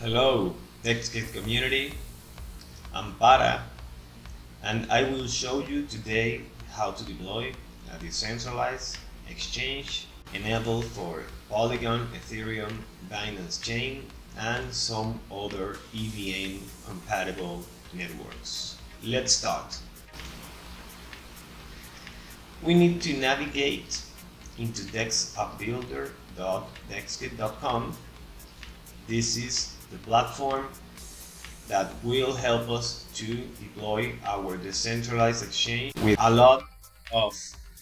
Hello, DexAppBuilder community. I'm Para, and I will show you today how to deploy a decentralized exchange enabled for Polygon, Ethereum, Binance Chain, and some other EVM compatible networks. Let's start. We need to navigate into DexAppBuilder.dexkit.com. This is the platform that will help us to deploy our decentralized exchange with a lot of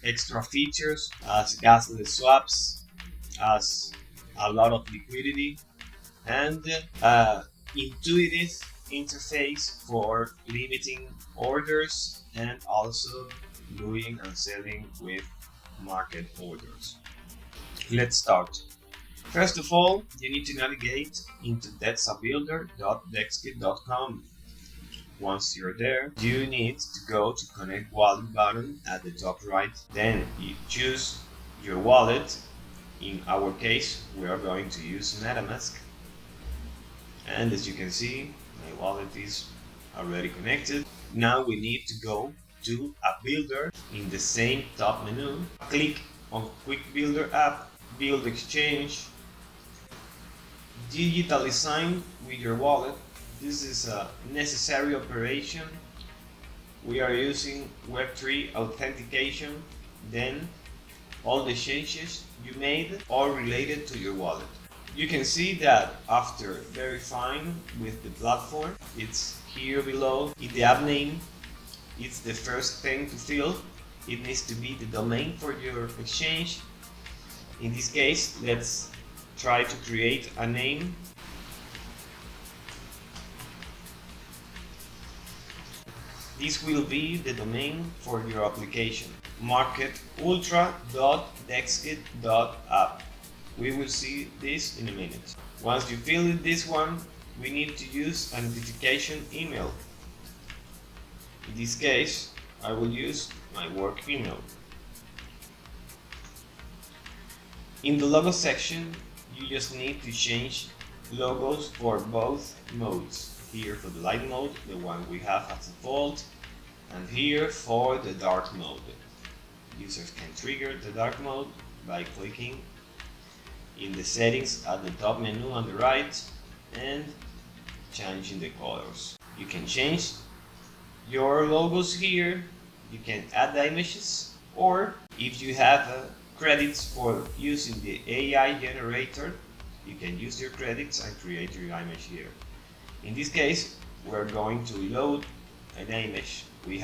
extra features as gasless swaps, as a lot of liquidity, and intuitive interface for limiting orders and also doing and selling with market orders. Let's start. First of all, you need to navigate into DexAppBuilder.dexkit.com. Once you're there, you need to go to Connect Wallet button at the top right. Then you choose your wallet. In our case, we are going to use MetaMask. And as you can see, my wallet is already connected. Now we need to go to App Builder. In the same top menu, click on Quick Builder app, build exchange, digitally sign with your wallet. This is a necessary operation. We are using Web3 authentication. Then all the changes you made are related to your wallet. You can see that after verifying with the platform, it's here below. In the app name, it's the first thing to fill. It needs to be the domain for your exchange. In this case, let's try to create a name. This will be the domain for your application, marketultra.dexkit.app. We will see this in a minute. Once you fill in this one, we need to use a notification email. In this case, I will use my work email. In the logo section, you just need to change logos for both modes. Here for the light mode, the one we have as default, and here for the dark mode. Users can trigger the dark mode by clicking in the settings at the top menu on the right and changing the colors. You can change your logos here, you can add the images, or if you have credits for using the AI generator, you can use your credits and create your image here. In this case, we're going to load an image. We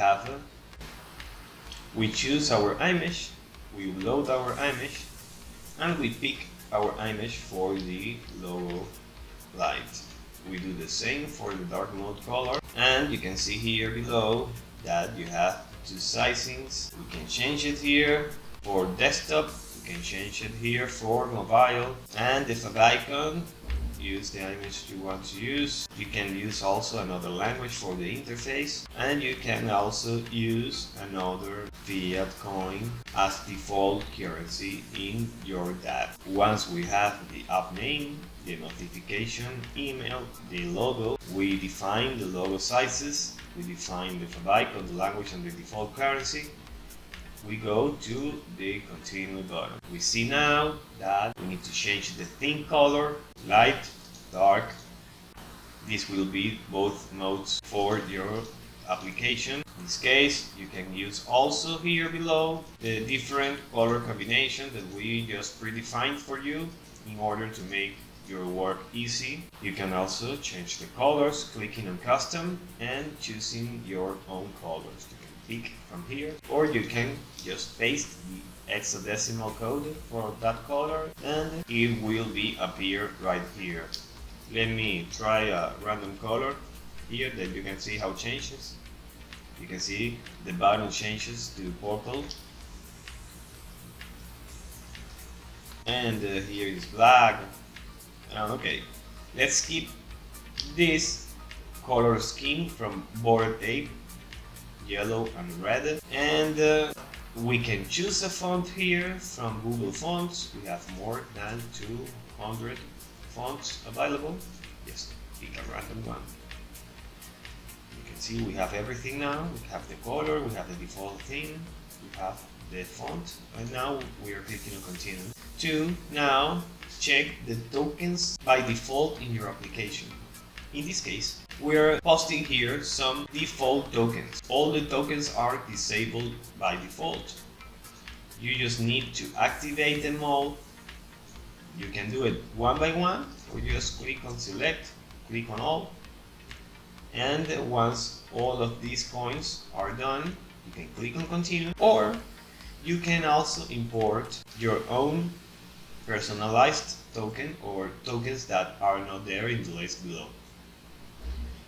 choose our image, we load our image, and we pick our image for the logo light. We do the same for the dark mode color, and you can see here below that you have two sizings. We can change it here for desktop, you can change it here for mobile, and the favicon, use the image you want to use. You can use also another language for the interface, and you can also use another fiat coin as default currency in your DApp. Once we have the app name, the notification email, the logo, we define the logo sizes, we define the favicon, the language, and the default currency. We go to the continue button. We see now that we need to change the theme color, light, dark. This will be both modes for your application. In this case, you can use also here below the different color combination that we just predefined for you in order to make your work easy. You can also change the colors, clicking on custom and choosing your own colors. Pick from here, or you can just paste the hexadecimal code for that color and it will be appear right here. Let me try a random color here that you can see how it changes. You can see the button changes to purple, and here is black. Okay, let's keep this color scheme from Bored Ape, yellow and red, and we can choose a font here from Google Fonts. We have more than 200 fonts available. Yes, one. You can see we have everything now. We have the color, we have the default theme, we have the font, and now we are clicking on continue to now check the tokens by default in your application. In this case, we're posting here some default tokens. All the tokens are disabled by default. You just need to activate them all. You can do it one by one, or just click on select, click on all, and once all of these coins are done, you can click on continue, or you can also import your own personalized token or tokens that are not there in the list below.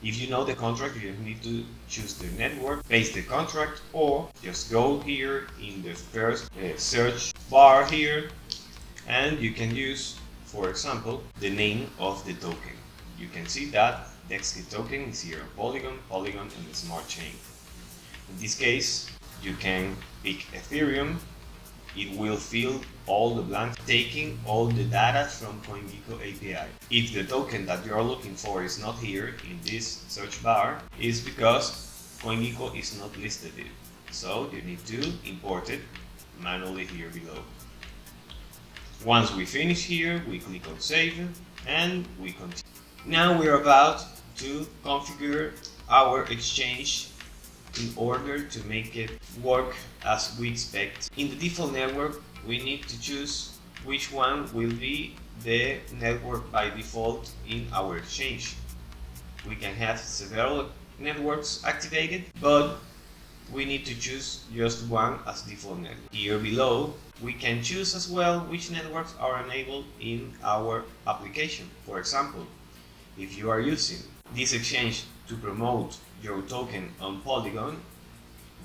If you know the contract, you need to choose the network, paste the contract, or just go here in the first search bar here, and you can use, for example, the name of the token. You can see that DexKit token is here on Polygon, and the Smart Chain. In this case, you can pick Ethereum. It will fill all the blanks, taking all the data from CoinGecko API. If the token that you are looking for is not here in this search bar, it's because CoinGecko is not listed it. So you need to import it manually here below. Once we finish here, we click on save and we continue. Now we're about to configure our exchange in order to make it work as we expect. In the default network, we need to choose which one will be the network by default in our exchange. We can have several networks activated, but we need to choose just one as default network. Here below, we can choose as well which networks are enabled in our application. For example, if you are using this exchange to promote your token on Polygon,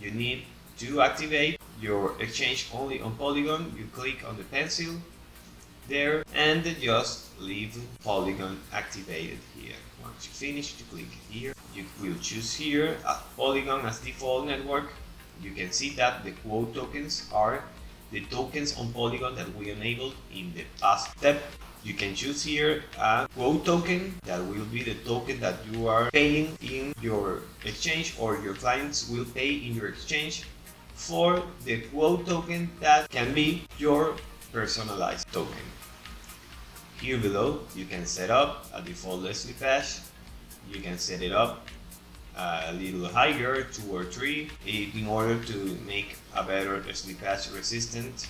you need to activate your exchange only on Polygon. You click on the pencil there and just leave Polygon activated here. Once you finish, you click here. You will choose here Polygon as default network. You can see that the quote tokens are the tokens on Polygon that we enabled in the past step. You can choose here a quote token that will be the token that you are paying in your exchange, or your clients will pay in your exchange for the quote token that can be your personalized token. Here below, you can set up a default slippage. You can set it up a little higher, 2 or 3, in order to make a better slippage resistant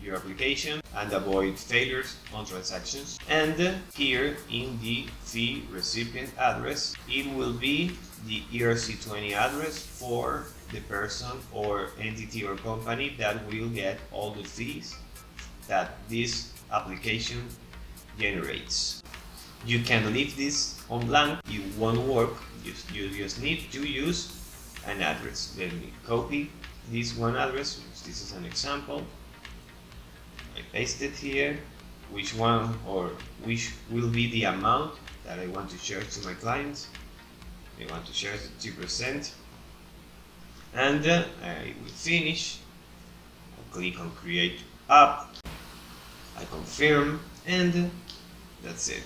your application and avoid failures on transactions. And here in the fee recipient address, it will be the ERC20 address for the person or entity or company that will get all the fees that this application generates. You can leave this on blank, it won't work. You just need to use an address. Let me copy this one address. This is an example. I paste it here, which one or which will be the amount that I want to charge to my clients. I want to charge 2%, and I will finish. I'll click on create app, I confirm, and that's it.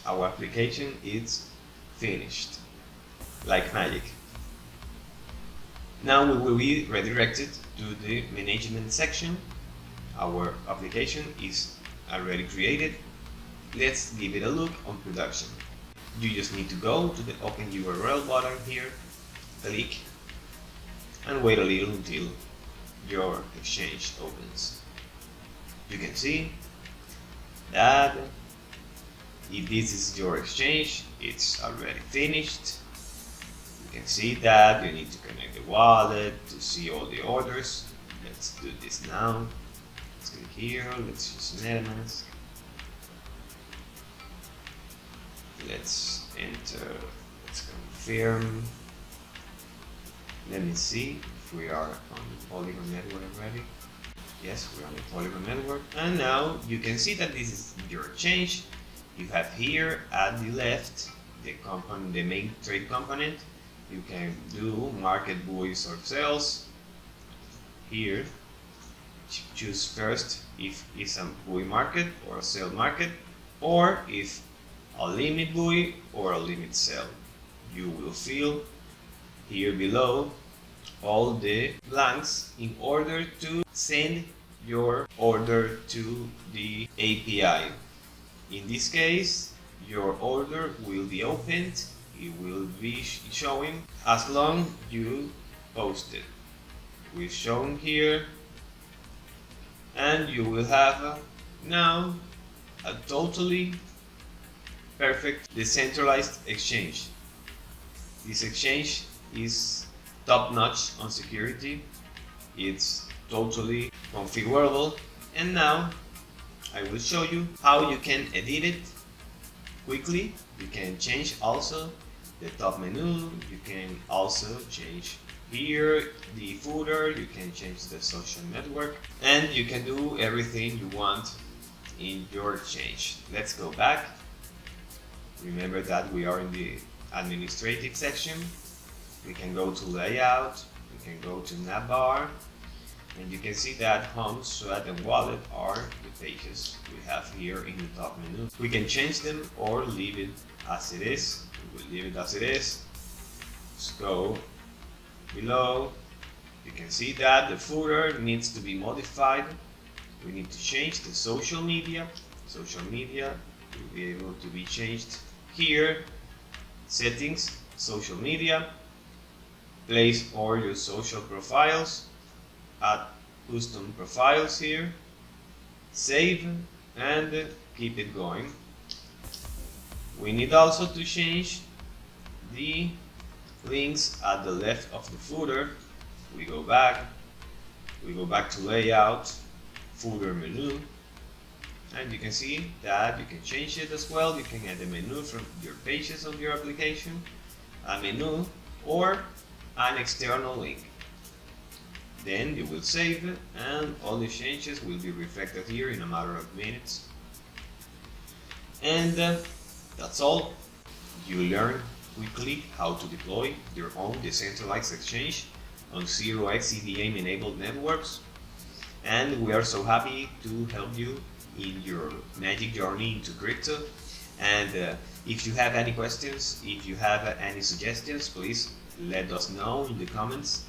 Our application is finished, like magic. Now we will be redirected to the management section. Our application is already created. Let's give it a look on production. You just need to go to the open URL button here, click, and wait a little until your exchange opens. You can see that if this is your exchange, it's already finished. You can see that you need to connect the wallet to see all the orders. Let's do this now. Let's click here, let's use MetaMask. Let's enter, let's confirm. Let me see if we are on the Polygon network already. Yes, we're on the Polygon network. And now you can see that this is your exchange. You have here at the left the component, the main trade component. You can do market buys or sells. Here, choose first if it's a buy market or a sell market, or if a limit buy or a limit sell. you will fill here below all the blanks in order to send your order to the API. In this case, your order will be opened, it will be showing as long you post it. We've shown here, and you will have now a totally perfect decentralized exchange. This exchange is top-notch on security, it's totally configurable, and now I will show you how you can edit it quickly. You can change also the top menu, you can also change here the footer, you can change the social network, and you can do everything you want in your exchange. Let's go back. Remember that we are in the administrative section. We can go to layout, we can go to navbar, and you can see that home, sweat, and wallet are the pages we have here in the top menu. We can change them or leave it as it is. We will leave it as it is. Let's go below. You can see that the footer needs to be modified. We need to change the social media. Social media will be able to be changed here. Settings, social media. Place all your social profiles. Add custom profiles here. Save and keep it going. We need also to change the links at the left of the footer. We go back to layout, footer menu, and you can see that you can change it as well. You can add a menu from your pages of your application, a menu, or an external link. Then you will save it, and all the changes will be reflected here in a matter of minutes. And that's all. You learn quickly how to deploy your own decentralized exchange on 0xCDA enabled networks, and we are so happy to help you in your magic journey into crypto. And if you have any questions, if you have any suggestions, please let us know in the comments.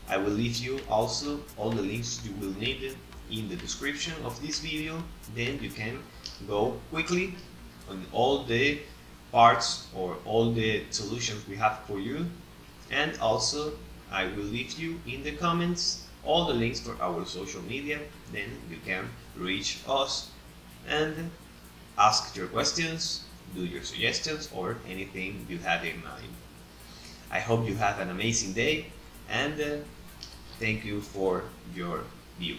I will leave you also all the links you will need in the description of this video. Then you can go quickly on all the parts or all the solutions we have for you. And also I will leave you in the comments all the links for our social media. Then you can reach us and ask your questions, do your suggestions, or anything you have in mind. I hope you have an amazing day, and thank you for your view.